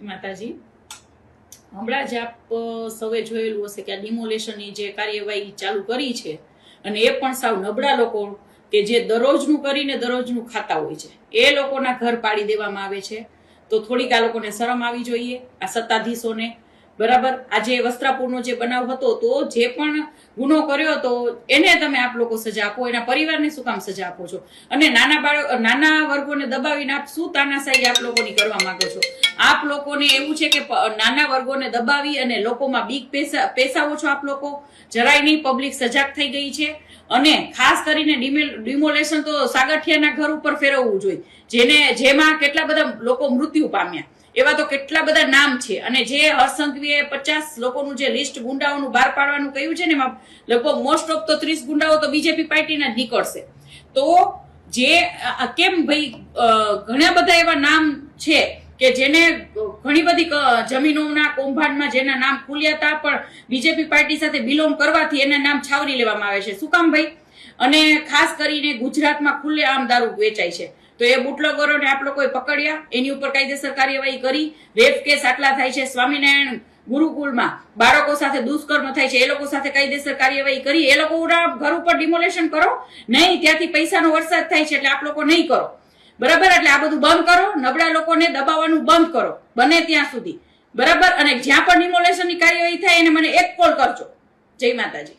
માતાજી, હમણાં જ આપ સૌએ જોયેલું હશે કે આ ડિમોલેશનની જે કાર્યવાહી ચાલુ કરી છે, અને એ પણ સાવ નબળા લોકો કે જે દરરોજનું કરીને દરરોજનું ખાતા હોય છે, એ લોકોના ઘર પાડી દેવામાં આવે છે. તો થોડીક આ લોકોને શરમ આવી જોઈએ, આ સત્તાધીશોને. બરાબર, આજે વસ્ત્રાપુરનો જે બનાવ હતો, તો જે પણ ગુનો કર્યો તો એને તમે આપ લોકો સજા આપો, એના પરિવારને શું કામ સજા આપો છો? અને નાના વર્ગોને દબાવીને આપ શું તાનાશાહી આપ લોકોની કરવા માંગો છો? આપ લોકોને એવું છે કે નાના વર્ગોને દબાવી અને લોકોમાં બીક પેસાવો છો આપ લોકો? જરાય નહીં, પબ્લિક સજાગ થઈ ગઈ છે. અને ખાસ કરીને ડિમોલેશન તો સાગઠિયાના ઘર ઉપર ફેરવવું જોઈએ, જેમાં કેટલા બધા લોકો મૃત્યુ પામ્યા, એવા તો કેટલા બધા નામ છે. અને જે હર્ષસંઘવીએ 50 લોકોનું જે લિસ્ટ ગુંડાઓનું બહાર પાડવાનું કહ્યું છે ને, એમાં લગભગ મોસ્ટ ઓફ તો 30 ગુંડાઓ તો બીજેપી પાર્ટીના જ નીકળશે. તો જે કેમ ભાઈ, ઘણા બધા એવા નામ છે કે જેને ઘણી બધી જમીનોના કૌભાંડમાં જેના નામ ખુલ્યા હતા, પણ બીજેપી પાર્ટી સાથે બિલોંગ કરવાથી એના નામ છાવરી લેવામાં આવે છે. શું કામ ભાઈ? અને ખાસ કરીને ગુજરાતમાં ખુલ્લે આમ દારૂ વેચાય છે, તો એ બુટલેગરોને આપ લોકોએ પકડ્યા, એની ઉપર કાયદેસર કાર્યવાહી કરી. રેપ કેસ આટલા થાય છે, સ્વામિનારાયણ ગુરુકુળમાં બાળકો સાથે દુષ્કર્મ થાય છે, એ લોકો સાથે કાયદેસર કાર્યવાહી કરી. એ લોકોના ઘર ઉપર ડિમોલેશન કરો નહીં, ત્યાંથી પૈસાનો વરસાદ થાય છે, એટલે આપ લોકો નહીં કરો. બરાબર, એટલે આ બધું બંધ કરો, નબળા લોકોને દબાવવાનું બંધ કરો બને ત્યાં સુધી. બરાબર, અને જ્યાં પણ ડિમોલેશનની કાર્યવાહી થાય એને મને એક કોલ કરજો. જય માતાજી.